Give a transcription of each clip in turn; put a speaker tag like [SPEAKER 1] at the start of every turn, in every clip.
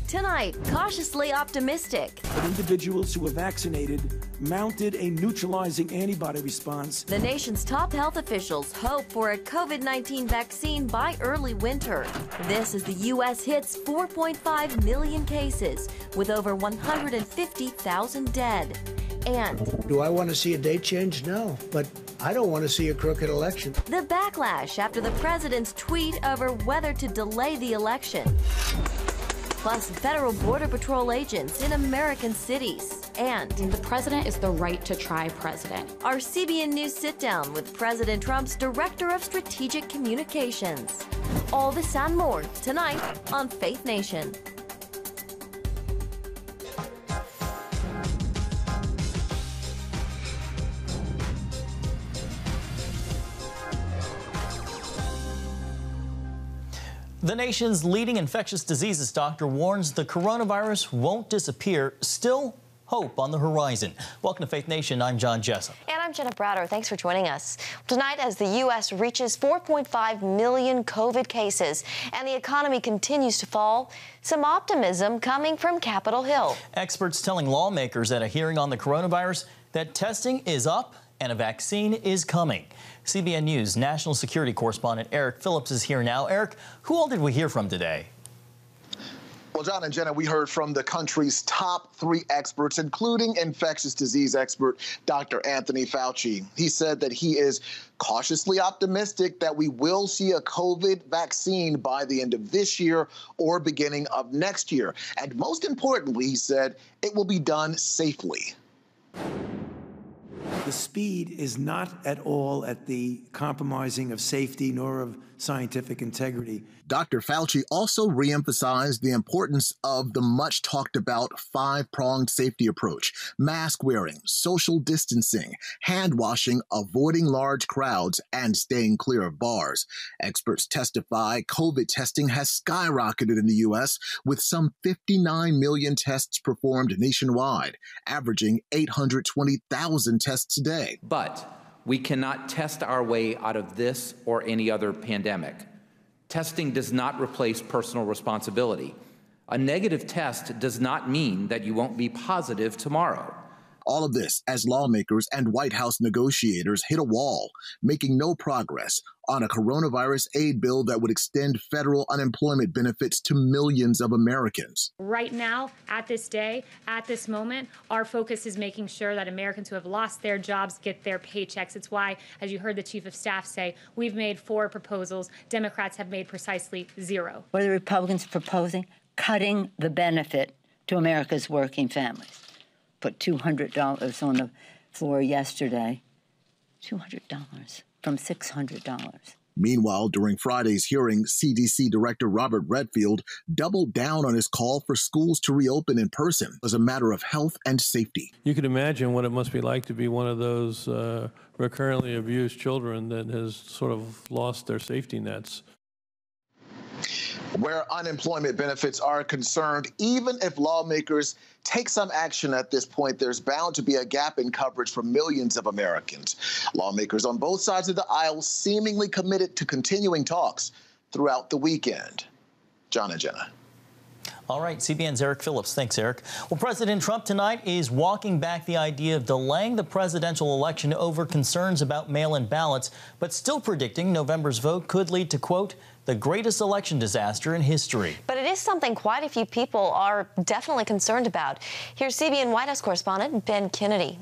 [SPEAKER 1] Tonight, cautiously optimistic.
[SPEAKER 2] But individuals who are vaccinated mounted a neutralizing antibody response.
[SPEAKER 1] The nation's top health officials hope for a COVID-19 vaccine by early winter. This as the U.S. hits 4.5 million cases with over 150,000 dead. And
[SPEAKER 3] do I want to see a date change? No, but I don't want to see a crooked election.
[SPEAKER 1] The backlash after the president's tweet over whether to delay the election. Plus, federal Border Patrol agents in American cities. And
[SPEAKER 4] the president is the right to try president.
[SPEAKER 1] Our CBN News sit-down with President Trump's Director of Strategic Communications. All this and more tonight on Faith Nation.
[SPEAKER 5] The nation's leading infectious diseases doctor warns the coronavirus won't disappear. Still hope on the horizon. Welcome to Faith Nation. I'm John Jessup.
[SPEAKER 6] And I'm Jenna Browder. Thanks for joining us. Tonight, as the U.S. reaches 4.5 million COVID cases and the economy continues to fall, some optimism coming from Capitol Hill.
[SPEAKER 5] Experts telling lawmakers at a hearing on the coronavirus that testing is up and a vaccine is coming. CBN News national security correspondent Eric Phillips is here now. Eric, who all did we hear from today?
[SPEAKER 7] Well, John and Jenna, we heard from the country's top 3 experts, including infectious disease expert Dr. Anthony Fauci. He said that he is cautiously optimistic that we will see a COVID vaccine by the end of this year or beginning of next year. And most importantly, he said it will be done safely.
[SPEAKER 2] The speed is not at all at the compromising of safety nor of scientific integrity.
[SPEAKER 7] Dr. Fauci also reemphasized the importance of the much talked about 5-pronged safety approach: mask wearing, social distancing, hand washing, avoiding large crowds, and staying clear of bars. Experts testify COVID testing has skyrocketed in the U.S., with some 59 million tests performed nationwide, averaging 820,000 tests a day.
[SPEAKER 8] But we cannot test our way out of this or any other pandemic. Testing does not replace personal responsibility. A negative test does not mean that you won't be positive tomorrow.
[SPEAKER 7] All of this as lawmakers and White House negotiators hit a wall, making no progress on a coronavirus aid bill that would extend federal unemployment benefits to millions of Americans.
[SPEAKER 9] Right now, at this day, at this moment, our focus is making sure that Americans who have lost their jobs get their paychecks. It's why, as you heard the Chief of Staff say, we've made 4 proposals. Democrats have made precisely 0.
[SPEAKER 10] What are the Republicans proposing? Cutting the benefit to America's working families. Put $200 on the floor yesterday. $200 from $600.
[SPEAKER 7] Meanwhile, during Friday's hearing, CDC Director Robert Redfield doubled down on his call for schools to reopen in person as a matter of health and safety.
[SPEAKER 11] You can imagine what it must be like to be one of those recurrently abused children that has sort of lost their safety nets.
[SPEAKER 7] Where unemployment benefits are concerned, even if lawmakers take some action at this point, there's bound to be a gap in coverage for millions of Americans. Lawmakers on both sides of the aisle seemingly committed to continuing talks throughout the weekend. John and Jenna.
[SPEAKER 5] All right, CBN's Eric Phillips. Thanks, Eric. Well, President Trump tonight is walking back the idea of delaying the presidential election over concerns about mail-in ballots, but still predicting November's vote could lead to, quote, the greatest election disaster in history.
[SPEAKER 6] But it is something quite a few people are definitely concerned about. Here's CBN White House correspondent Ben Kennedy.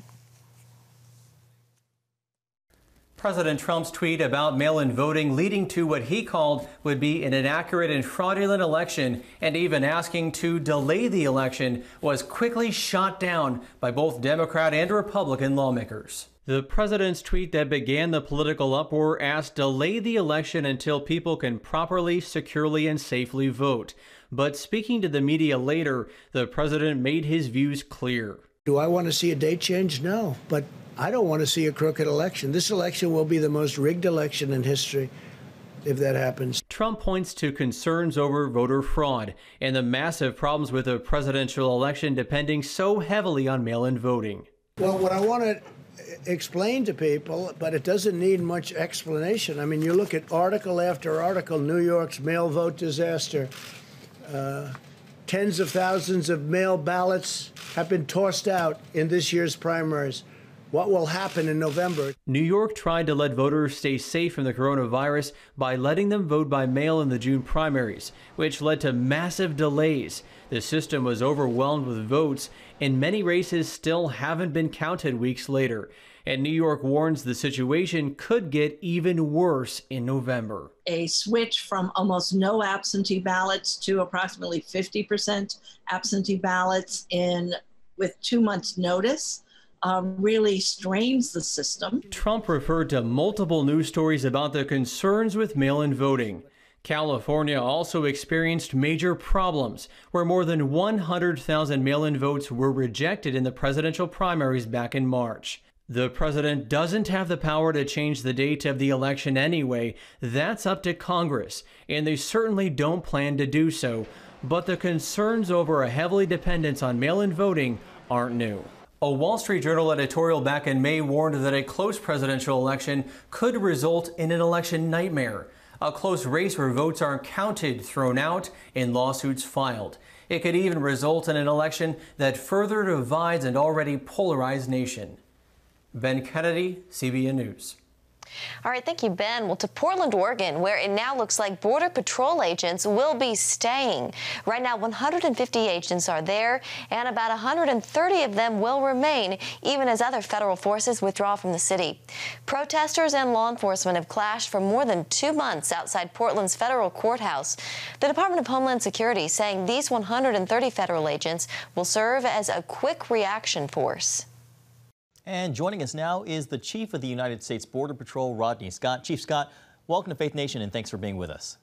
[SPEAKER 12] President Trump's tweet about mail-in voting leading to what he called would be an inaccurate and fraudulent election, and even asking to delay the election, was quickly shot down by both Democrat and Republican lawmakers. The president's tweet that began the political uproar asked delay the election until people can properly, securely, and safely vote. But speaking to the media later, the president made his views clear.
[SPEAKER 3] Do I want to see a date change? No, but I don't want to see a crooked election. This election will be the most rigged election in history if that happens.
[SPEAKER 12] Trump points to concerns over voter fraud and the massive problems with a presidential election depending so heavily on mail-in voting.
[SPEAKER 3] Well, what I want to explain to people, but it doesn't need much explanation. I mean, you look at article after article, New York's mail vote disaster, Tens of thousands of mail ballots have been tossed out in this year's primaries. What will happen in November?
[SPEAKER 12] New York tried to let voters stay safe from the coronavirus by letting them vote by mail in the June primaries, which led to massive delays. The system was overwhelmed with votes, and many races still haven't been counted weeks later. And New York warns the situation could get even worse in November.
[SPEAKER 13] A switch from almost no absentee ballots to approximately 50% absentee ballots with 2 months' notice really strains the system.
[SPEAKER 12] Trump referred to multiple news stories about the concerns with mail-in voting. California also experienced major problems, where more than 100,000 mail-in votes were rejected in the presidential primaries back in March. The president doesn't have the power to change the date of the election anyway. That's up to Congress, and they certainly don't plan to do so. But the concerns over a heavy dependence on mail-in voting aren't new. A Wall Street Journal editorial back in May warned that a close presidential election could result in an election nightmare. A close race where votes aren't counted, thrown out, and lawsuits filed. It could even result in an election that further divides an already polarized nation. Ben Kennedy, CBN News.
[SPEAKER 6] All right, thank you, Ben. Well, to Portland, Oregon, where it now looks like Border Patrol agents will be staying. Right now, 150 agents are there, and about 130 of them will remain, even as other federal forces withdraw from the city. Protesters and law enforcement have clashed for more than 2 months outside Portland's federal courthouse. The Department of Homeland Security saying these 130 federal agents will serve as a quick reaction force.
[SPEAKER 5] And joining us now is the Chief of the United States Border Patrol, Rodney Scott. Chief Scott, welcome to Faith Nation, and thanks for being with us.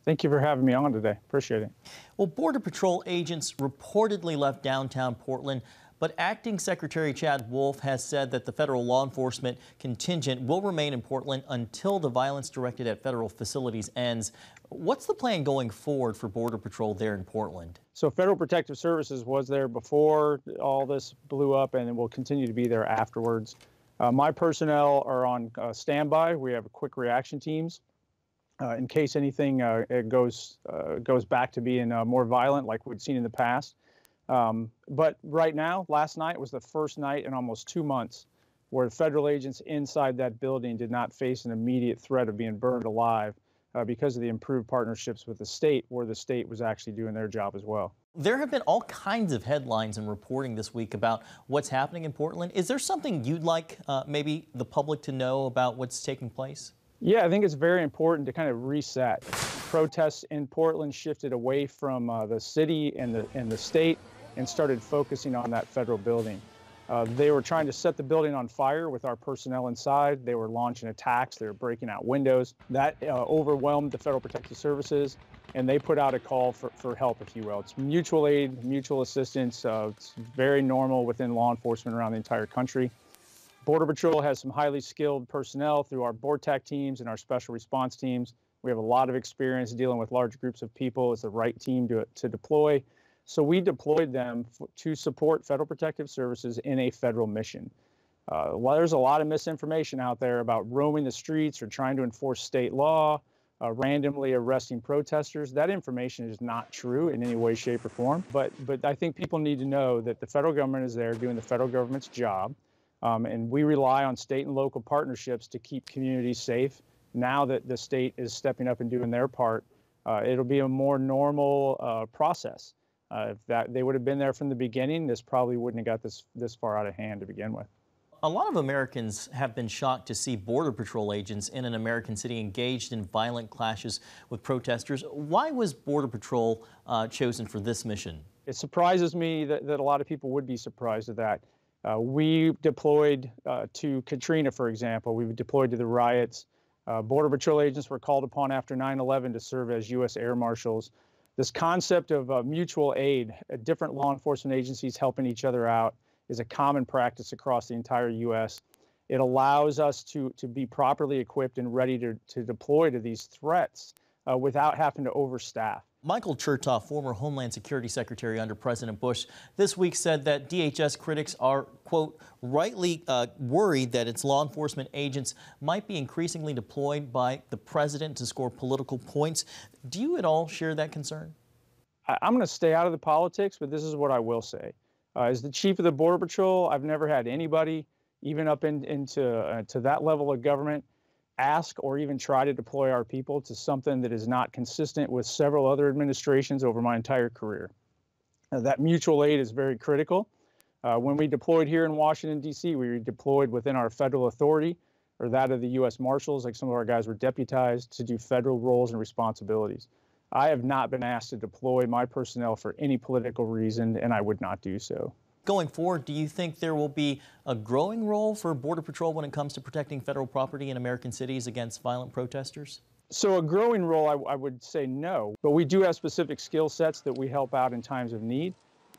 [SPEAKER 14] Thank you for having me on today. Appreciate it.
[SPEAKER 5] Well, Border Patrol agents reportedly left downtown Portland, but Acting Secretary Chad Wolf has said that the federal law enforcement contingent will remain in Portland until the violence directed at federal facilities ends. What's the plan going forward for Border Patrol there in Portland?
[SPEAKER 14] So Federal Protective Services was there before all this blew up and will continue to be there afterwards. My personnel are on standby. We have quick reaction teams in case anything it goes back to being more violent like we'd seen in the past. But right now, last night was the first night in almost 2 months where federal agents inside that building did not face an immediate threat of being burned alive because of the improved partnerships with the state, where the state was actually doing their job as well.
[SPEAKER 5] There have been all kinds of headlines and reporting this week about what's happening in Portland. Is there something you'd like maybe the public to know about what's taking place?
[SPEAKER 14] Yeah, I think it's very important to kind of reset. Protests in Portland shifted away from the city and the state and started focusing on that federal building. They were trying to set the building on fire with our personnel inside. They were launching attacks. They were breaking out windows. That overwhelmed the Federal Protective Services, and they put out a call for help, if you will. It's mutual aid, mutual assistance. It's very normal within law enforcement around the entire country. Border Patrol has some highly skilled personnel through our BORTAC teams and our special response teams. We have a lot of experience dealing with large groups of people. It's the right team to deploy. So we deployed them to support Federal Protective Services in a federal mission. While there's a lot of misinformation out there about roaming the streets or trying to enforce state law, randomly arresting protesters, that information is not true in any way, shape, or form. But I think people need to know that the federal government is there doing the federal government's job, and we rely on state and local partnerships to keep communities safe. Now that the state is stepping up and doing their part, it'll be a more normal process. If they would have been there from the beginning, this probably wouldn't have got this far out of hand to begin with.
[SPEAKER 5] A lot of Americans have been shocked to see Border Patrol agents in an American city engaged in violent clashes with protesters. Why was Border Patrol chosen for this mission? It
[SPEAKER 14] surprises me that a lot of people would be surprised at that. We deployed to Katrina, for example. We deployed to the riots. Border Patrol agents were called upon after 9/11 to serve as U.S. air marshals. This concept of mutual aid, different law enforcement agencies helping each other out, is a common practice across the entire U.S. It allows us to be properly equipped and ready to deploy to these threats without having to overstaff.
[SPEAKER 5] Michael Chertoff, former Homeland Security Secretary under President Bush, this week said that DHS critics are, quote, rightly worried that its law enforcement agents might be increasingly deployed by the president to score political points. Do you at all share that concern?
[SPEAKER 14] I'm going to stay out of the politics, but this is what I will say. As the chief of the Border Patrol, I've never had anybody, even up into that level of government, ask or even try to deploy our people to something that is not consistent with several other administrations over my entire career. That mutual aid is very critical. When we deployed here in Washington, D.C., we were deployed within our federal authority or that of the U.S. Marshals, like some of our guys were deputized to do federal roles and responsibilities. I have not been asked to deploy my personnel for any political reason, and I would not do so.
[SPEAKER 5] Going forward, do you think there will be a growing role for Border Patrol when it comes to protecting federal property in American cities against violent protesters?
[SPEAKER 14] So a growing role, I would say no, but we do have specific skill sets that we help out in times of need.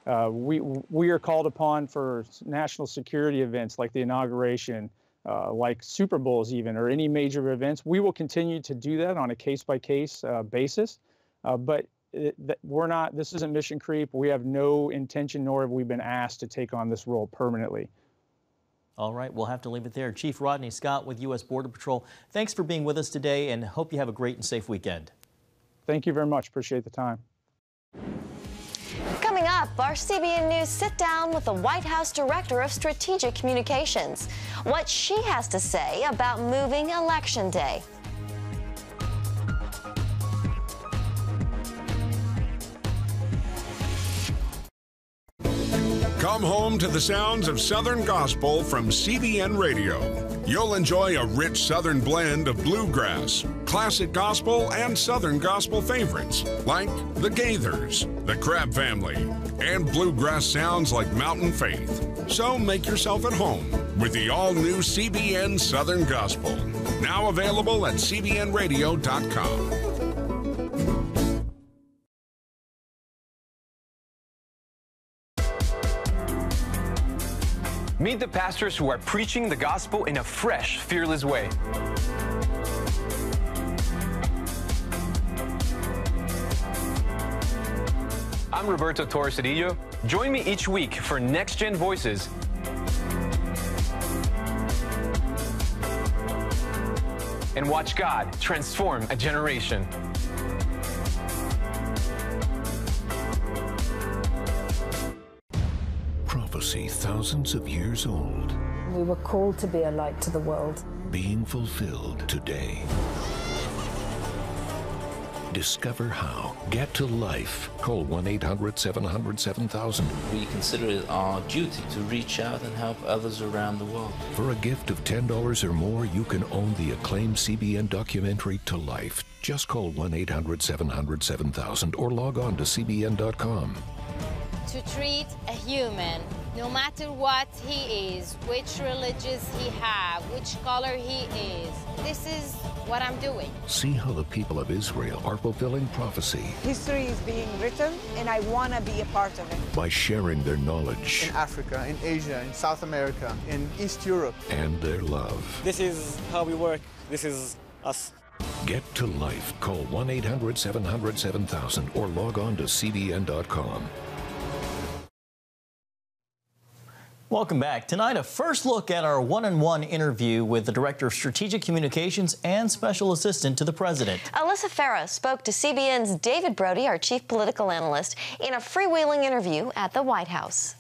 [SPEAKER 14] We are called upon for national security events like the inauguration, like Super Bowls even, or any major events. We will continue to do that on a case-by-case basis, but this isn't mission creep. We have no intention, nor have we been asked to take on this role permanently.
[SPEAKER 5] All right, we'll have to leave it there. Chief Rodney Scott with U.S. Border Patrol, thanks for being with us today, and hope you have a great and safe weekend.
[SPEAKER 14] Thank you very much. Appreciate the time.
[SPEAKER 6] Coming up, our CBN News sit-down with the White House Director of Strategic Communications. What she has to say about moving Election Day.
[SPEAKER 15] Come home to the sounds of Southern Gospel from CBN Radio. You'll enjoy a rich Southern blend of bluegrass, classic gospel, and Southern gospel favorites like the Gaithers, the Crab Family, and bluegrass sounds like Mountain Faith. So make yourself at home with the all-new CBN Southern Gospel, now available at cbnradio.com.
[SPEAKER 16] Meet the pastors who are preaching the gospel in a fresh, fearless way. I'm Roberto Torres-Cedillo. Join me each week for Next Gen Voices. And watch God transform a generation.
[SPEAKER 17] Prophecy thousands of years old.
[SPEAKER 18] We were called to be a light to the world.
[SPEAKER 17] Being fulfilled today. Discover how. Get to life. Call 1-800-700-7000.
[SPEAKER 19] We consider it our duty to reach out and help others around the world.
[SPEAKER 17] For a gift of $10 or more, you can own the acclaimed CBN documentary To Life. Just call 1-800-700-7000 or log on to cbn.com.
[SPEAKER 20] To treat a human, no matter what he is, which religions he has, which color he is. This is what I'm doing.
[SPEAKER 17] See how the people of Israel are fulfilling prophecy.
[SPEAKER 21] History is being written, and I want to be a part of it.
[SPEAKER 17] By sharing their knowledge.
[SPEAKER 22] In Africa, in Asia, in South America, in East Europe.
[SPEAKER 17] And their love.
[SPEAKER 23] This is how we work. This is us.
[SPEAKER 17] Get to life. Call 1-800-700-7000 or log on to cbn.com.
[SPEAKER 5] Welcome back. Tonight, a first look at our one-on-one interview with the Director of Strategic Communications and Special Assistant to the President.
[SPEAKER 6] Alyssa Farah spoke to CBN's David Brody, our chief political analyst, in a freewheeling interview at the White House.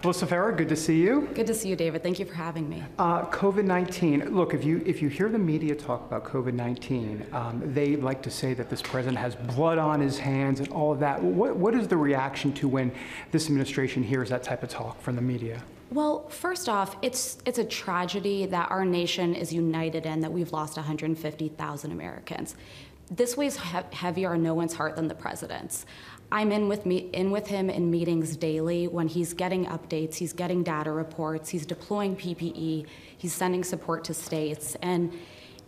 [SPEAKER 24] Alyssa Farah, good to see you.
[SPEAKER 4] Good to see you, David. Thank you for having me.
[SPEAKER 24] COVID-19. Look, if you hear the media talk about COVID-19, they like to say that this president has blood on his hands and all of that. What is the reaction to when this administration hears that type of talk from the media?
[SPEAKER 4] Well, first off, it's a tragedy that our nation is united in, that we've lost 150,000 Americans. This weighs heavier on no one's heart than the president's. I'm in with him in meetings daily when he's getting updates, he's getting data reports, he's deploying PPE, he's sending support to states, and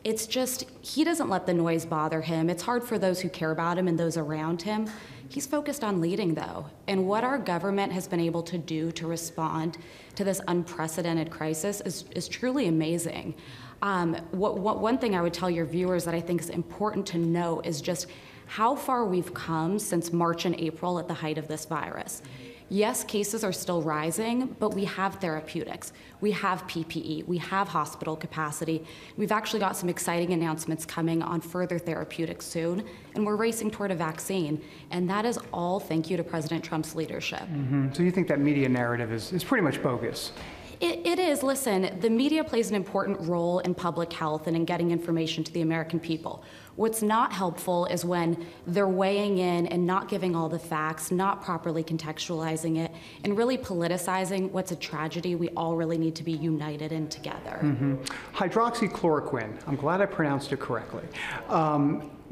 [SPEAKER 4] it's just, he doesn't let the noise bother him. It's hard for those who care about him and those around him. He's focused on leading, though, and what our government has been able to do to respond to this unprecedented crisis is truly amazing. One thing I would tell your viewers that I think is important to know is just how far we've come since March and April at the height of this virus. Yes, cases are still rising, but we have therapeutics. We have PPE. We have hospital capacity. We've actually got some exciting announcements coming on further therapeutics soon, and we're racing toward a vaccine. And that is all thank you to President Trump's leadership.
[SPEAKER 24] So you think that media narrative is pretty much bogus?
[SPEAKER 4] It is. Listen, the media plays an important role in public health and in getting information to the American people. What's not helpful is when they're weighing in and not giving all the facts, not properly contextualizing it, and really politicizing what's a tragedy we all really need to be united in together.
[SPEAKER 24] Hydroxychloroquine, I'm glad I pronounced it correctly.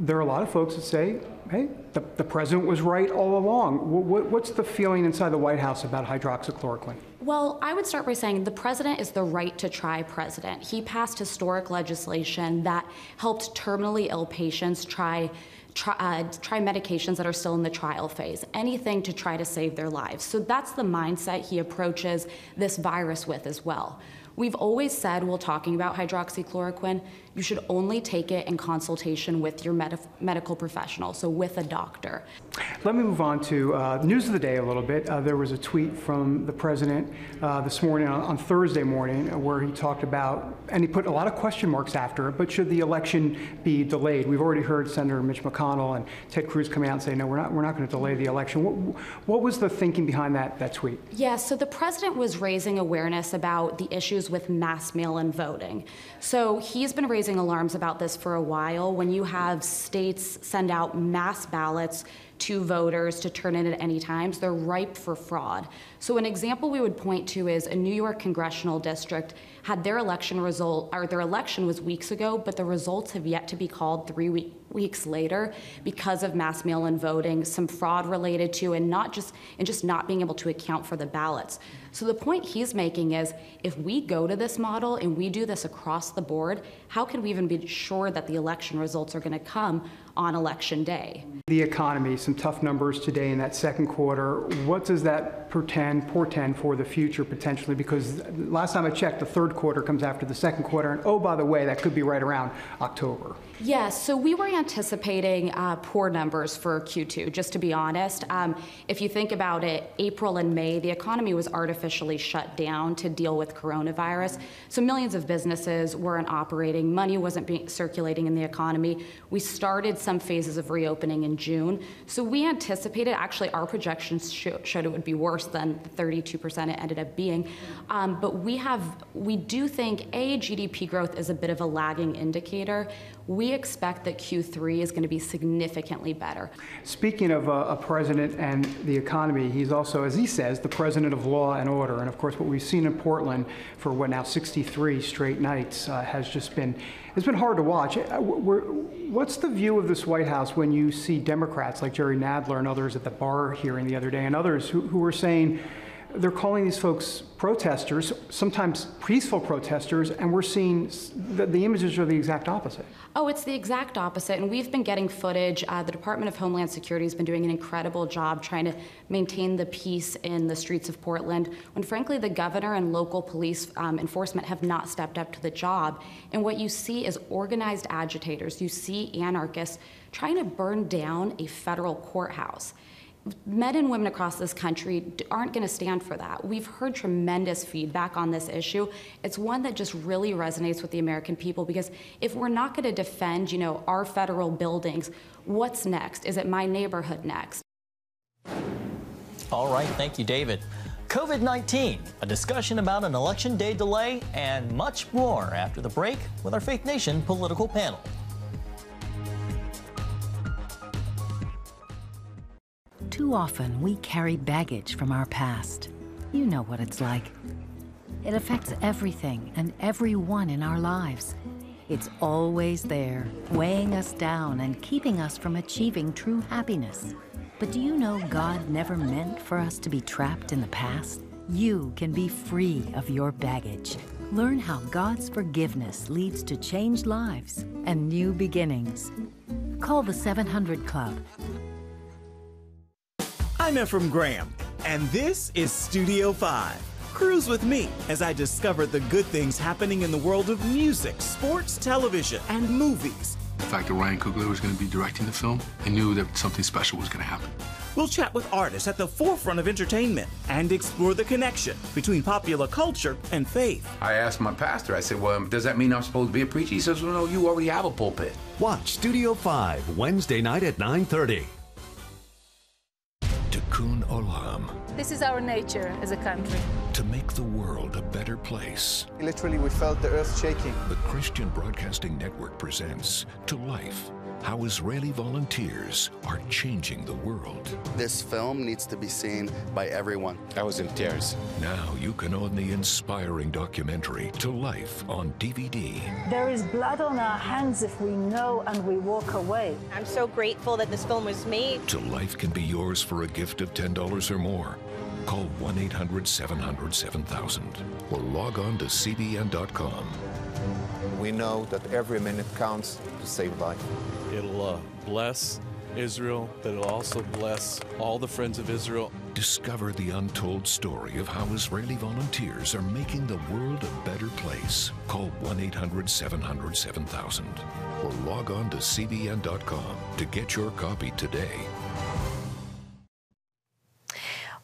[SPEAKER 24] There are a lot of folks that say, hey, the president was right all along. What's the feeling inside the White House about hydroxychloroquine?
[SPEAKER 4] Well, I would start by saying the president is the right to try president. He passed historic legislation that helped terminally ill patients try medications that are still in the trial phase, anything to try to save their lives. So that's the mindset he approaches this virus with as well. We've always said, while talking about hydroxychloroquine, you should only take it in consultation with your medical professional, so with a doctor.
[SPEAKER 24] Let me move on to news of the day a little bit. There was a tweet from the president this morning, on Thursday morning, where he talked about, and he put a lot of question marks after it, but should the election be delayed? We've already heard Senator Mitch McConnell and Ted Cruz coming out and say, no, we're not going to delay the election. What was the thinking behind that tweet?
[SPEAKER 4] Yeah, so the president was raising awareness about the issues with mass mail-in voting. So he's been raising alarms about this for a while. When you have states send out mass ballots to voters to turn in at any time, they're ripe for fraud. So an example we would point to is a New York congressional district had their election result, or their election was weeks ago, but the results have yet to be called 3 weeks later because of mass mail-in voting, some fraud related to, and just not being able to account for the ballots. So the point he's making is, if we go to this model and we do this across the board, how can we even be sure that the election results are going to come on election day?
[SPEAKER 24] The economy, some tough numbers today in that second quarter. What does that portend for the future potentially? Because last time I checked, the third quarter comes after the second quarter, and oh, by the way, that could be right around October.
[SPEAKER 4] Yes, so we were anticipating poor numbers for Q2, just to be honest. If you think about it, April and May, the economy was artificially shut down to deal with coronavirus. So millions of businesses weren't operating, money wasn't circulating in the economy. We started some phases of reopening in June. So we anticipated, actually our projections showed it would be worse than the 32% it ended up being. But we do think, GDP growth is a bit of a lagging indicator. We expect that Q3 is going to be significantly better.
[SPEAKER 24] Speaking of a president and the economy, he's also, as he says, the president of law and order. And of course, what we've seen in Portland for 63 straight nights has just been, it's been hard to watch. What's the view of this White House when you see Democrats like Jerry Nadler and others at the bar hearing the other day, and others who are saying, they're calling these folks protesters, sometimes peaceful protesters, and we're seeing the images are the exact opposite.
[SPEAKER 4] Oh, it's the exact opposite, and we've been getting footage. The Department of Homeland Security has been doing an incredible job trying to maintain the peace in the streets of Portland, when frankly the governor and local police enforcement have not stepped up to the job. And what you see is organized agitators. You see anarchists trying to burn down a federal courthouse. Men and women across this country aren't going to stand for that. We've heard tremendous feedback on this issue. It's one that just really resonates with the American people, because if we're not going to defend, our federal buildings, what's next? Is it my neighborhood next?
[SPEAKER 5] All right, thank you, David. COVID-19, a discussion about an election day delay, and much more after the break with our Faith Nation political panel.
[SPEAKER 1] Too often, we carry baggage from our past. You know what it's like. It affects everything and everyone in our lives. It's always there, weighing us down and keeping us from achieving true happiness. But do you know God never meant for us to be trapped in the past? You can be free of your baggage. Learn how God's forgiveness leads to changed lives and new beginnings. Call the 700 Club.
[SPEAKER 2] I'm Ephraim Graham, and this is Studio 5. Cruise with me as I discover the good things happening in the world of music, sports, television, and movies.
[SPEAKER 8] The fact that Ryan Coogler was going to be directing the film, I knew that something special was going to happen.
[SPEAKER 2] We'll chat with artists at the forefront of entertainment and explore the connection between popular culture and faith.
[SPEAKER 9] I asked my pastor, I said, well, does that mean I'm supposed to be a preacher? He says, well, no, you already have a pulpit.
[SPEAKER 10] Watch Studio 5, Wednesday night at 9:30.
[SPEAKER 17] Tikkun Olam.
[SPEAKER 11] This is our nature as a country.
[SPEAKER 17] To make the world a better place.
[SPEAKER 22] Literally, we felt the earth shaking.
[SPEAKER 17] The Christian Broadcasting Network presents To Life, how Israeli volunteers are changing the world.
[SPEAKER 25] This film needs to be seen by everyone.
[SPEAKER 9] I was in tears.
[SPEAKER 17] Now you can own the inspiring documentary To Life on DVD.
[SPEAKER 18] There is blood on our hands if we know and we walk away.
[SPEAKER 26] I'm so grateful that this film was made.
[SPEAKER 17] To Life can be yours for a gift of $10 or more. Call 1-800-700-7000 or log on to CBN.com.
[SPEAKER 27] We know that every minute counts to save life.
[SPEAKER 28] It'll bless Israel, but it'll also bless all the friends of Israel.
[SPEAKER 17] Discover the untold story of how Israeli volunteers are making the world a better place. Call 1-800-700-7000 or log on to CBN.com to get your copy today.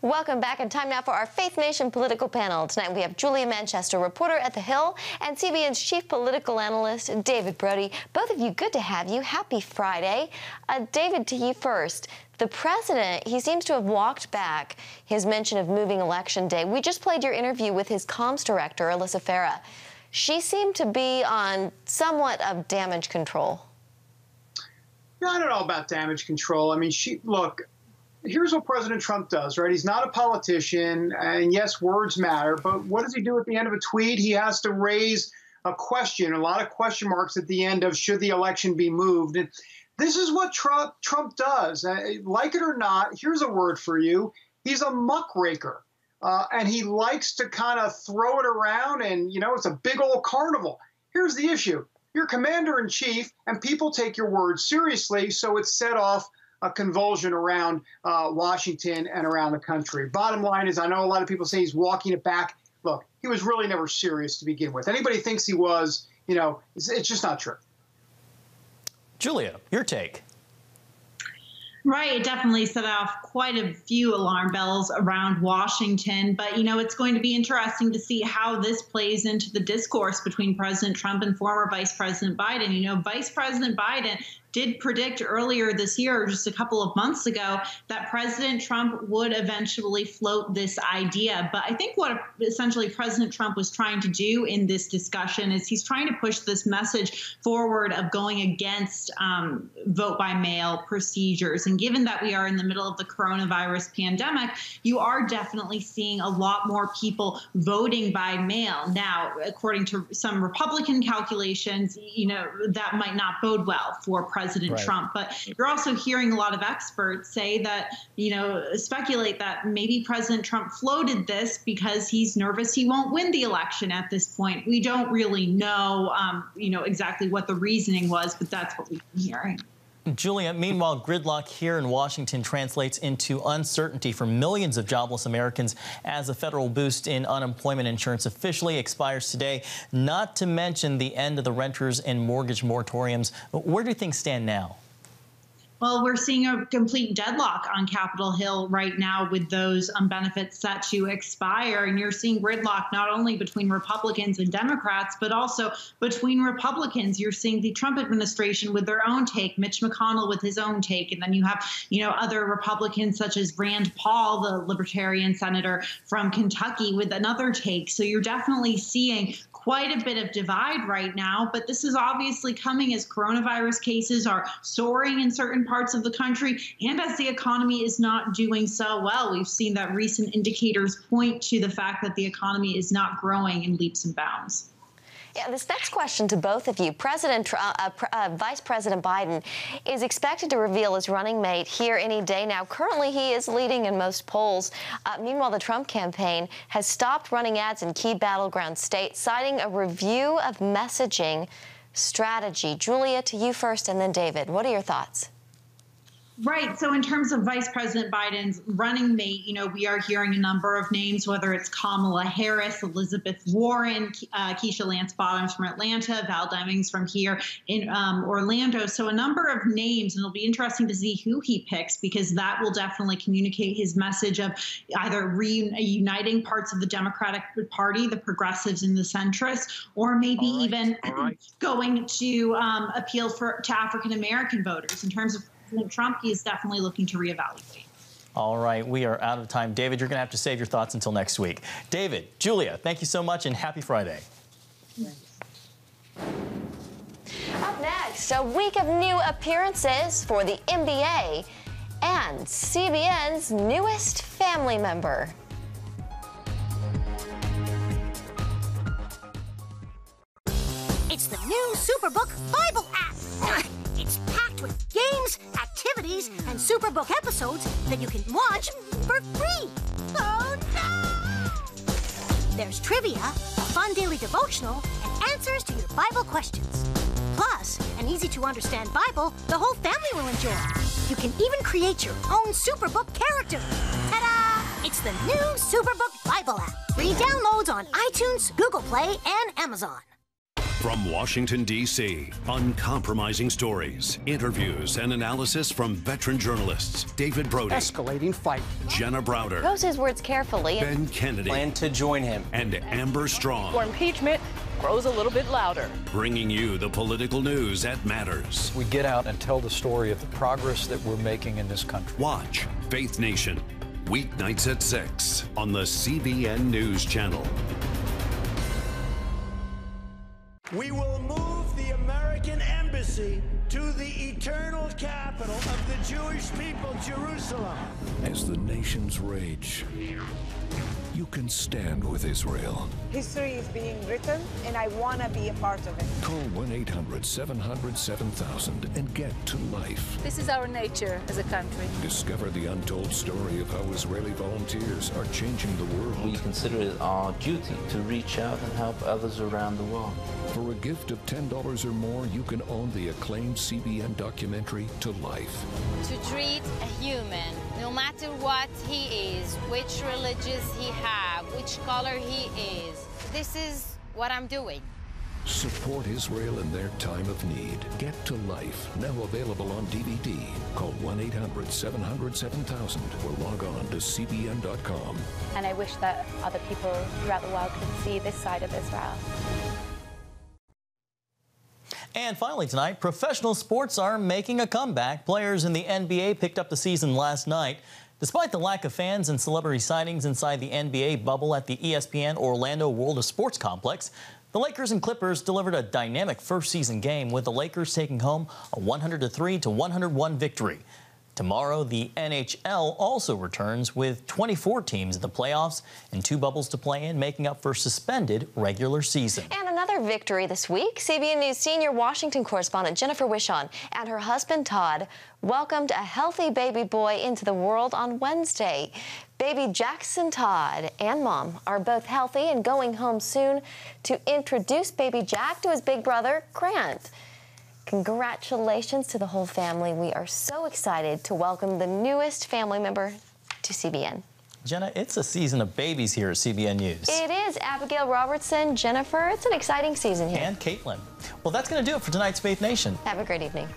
[SPEAKER 6] Welcome back, and time now for our Faith Nation political panel. Tonight we have Julia Manchester, reporter at The Hill, and CBN's chief political analyst, David Brody. Both of you, good to have you. Happy Friday. David, to you first. The president, he seems to have walked back his mention of moving Election Day. We just played your interview with his comms director, Alyssa Farah. She seemed to be on somewhat of damage control.
[SPEAKER 29] No, I don't know about damage control. I mean, look, here's what President Trump does, right? He's not a politician, and yes, words matter, but what does he do at the end of a tweet? He has to raise a question, a lot of question marks at the end of should the election be moved. And this is what Trump does. Like it or not, here's a word for you. He's a muckraker, and he likes to kind of throw it around, and, you know, it's a big old carnival. Here's the issue. You're commander-in-chief, and people take your words seriously, so it's set off a convulsion around Washington and around the country. Bottom line is, I know a lot of people say he's walking it back. Look, he was really never serious to begin with. Anybody thinks he was, you know, it's just not true.
[SPEAKER 5] Julia, your take.
[SPEAKER 30] Right, it definitely set off quite a few alarm bells around Washington. But, you know, it's going to be interesting to see how this plays into the discourse between President Trump and former Vice President Biden. You know, Vice President Biden did predict earlier this year, just a couple of months ago, that President Trump would eventually float this idea. But I think what essentially President Trump was trying to do in this discussion is he's trying to push this message forward of going against vote by mail procedures. And given that we are in the middle of the coronavirus pandemic, you are definitely seeing a lot more people voting by mail. Now, according to some Republican calculations, you know, that might not bode well for President Trump. But you're also hearing a lot of experts say that, you know, speculate that maybe President Trump floated this because he's nervous he won't win the election at this point. We don't really know, you know, exactly what the reasoning was, but that's what we've been hearing.
[SPEAKER 5] Julia, meanwhile, gridlock here in Washington translates into uncertainty for millions of jobless Americans as the federal boost in unemployment insurance officially expires today, not to mention the end of the renters and mortgage moratoriums. Where do things stand now?
[SPEAKER 30] Well, we're seeing a complete deadlock on Capitol Hill right now with those benefits set to expire. And you're seeing gridlock not only between Republicans and Democrats, but also between Republicans. You're seeing the Trump administration with their own take, Mitch McConnell with his own take. And then you have, you know, other Republicans such as Rand Paul, the Libertarian senator from Kentucky, with another take. So you're definitely seeing quite a bit of divide right now, but this is obviously coming as coronavirus cases are soaring in certain parts of the country and as the economy is not doing so well. We've seen that recent indicators point to the fact that the economy is not growing in leaps and bounds.
[SPEAKER 6] Yeah, this next question to both of you. Vice President Biden is expected to reveal his running mate here any day now. Currently, he is leading in most polls. Meanwhile, the Trump campaign has stopped running ads in key battleground states, citing a review of messaging strategy. Julia, to you first, and then David. What are your thoughts?
[SPEAKER 30] Right. So in terms of Vice President Biden's running mate, we are hearing a number of names, whether it's Kamala Harris, Elizabeth Warren, Keisha Lance Bottoms from Atlanta, Val Demings from here in Orlando. So a number of names, and it'll be interesting to see who he picks, because that will definitely communicate his message of either reuniting parts of the Democratic Party, the progressives and the centrists, or maybe even going to appeal to African-American voters. In terms of President Trump, he is definitely looking to reevaluate.
[SPEAKER 5] All right, we are out of time. David, you're going to have to save your thoughts until next week. David, Julia, thank you so much, and happy Friday.
[SPEAKER 6] Up next, a week of new appearances for the NBA and CBN's newest family member.
[SPEAKER 3] It's the new Superbook Bible app. It's packed with games, activities, and Superbook episodes that you can watch for free. Oh, no! There's trivia, a fun daily devotional, and answers to your Bible questions. Plus, an easy-to-understand Bible the whole family will enjoy. You can even create your own Superbook character. Ta-da! It's the new Superbook Bible app. Free downloads on iTunes, Google Play, and Amazon.
[SPEAKER 10] From Washington, D.C., uncompromising stories, interviews, and analysis from veteran journalists David Brody.
[SPEAKER 7] Escalating fight.
[SPEAKER 10] Jenna Browder.
[SPEAKER 6] Chose his words carefully.
[SPEAKER 10] Ben Kennedy.
[SPEAKER 7] Plan to join him.
[SPEAKER 10] And Amber Strong.
[SPEAKER 11] Or impeachment grows a little bit louder.
[SPEAKER 10] Bringing you the political news that matters.
[SPEAKER 7] We get out and tell the story of the progress that we're making in this country.
[SPEAKER 10] Watch Faith Nation, weeknights at 6 on the CBN News Channel.
[SPEAKER 12] We will move the American embassy to the eternal capital of the Jewish people, Jerusalem.
[SPEAKER 17] As the nations rage, you can stand with Israel.
[SPEAKER 13] History is being written, and I want to be a part of it.
[SPEAKER 17] Call 1-800-700-7000 and get to life.
[SPEAKER 11] This is our nature as a country.
[SPEAKER 17] Discover the untold story of how Israeli volunteers are changing the world.
[SPEAKER 14] We consider it our duty to reach out and help others around the world.
[SPEAKER 17] For a gift of $10 or more, you can own the acclaimed CBN documentary To Life.
[SPEAKER 15] To treat a human, no matter what he is, which religious he have, which color he is, this is what I'm doing.
[SPEAKER 17] Support Israel in their time of need. Get to Life, now available on DVD. Call 1-800-700-7000 or log on to cbn.com.
[SPEAKER 16] And I wish that other people throughout the world could see this side of Israel.
[SPEAKER 5] And finally tonight, professional sports are making a comeback. Players in the NBA picked up the season last night. Despite the lack of fans and celebrity sightings inside the NBA bubble at the ESPN Orlando World of Sports complex, the Lakers and Clippers delivered a dynamic first season game, with the Lakers taking home a 103-101 victory. Tomorrow, the NHL also returns with 24 teams in the playoffs and 2 bubbles to play in, making up for suspended regular season.
[SPEAKER 6] And another victory this week. CBN News senior Washington correspondent Jennifer Wishon and her husband Todd welcomed a healthy baby boy into the world on Wednesday. Baby Jackson Todd and Mom are both healthy and going home soon to introduce baby Jack to his big brother, Grant. Congratulations to the whole family. We are so excited to welcome the newest family member to CBN.
[SPEAKER 5] Jenna, it's a season of babies here at CBN News.
[SPEAKER 6] It is. Abigail Robertson, Jennifer, it's an exciting season here.
[SPEAKER 5] And Caitlin. Well, that's going to do it for tonight's Faith Nation.
[SPEAKER 6] Have a great evening.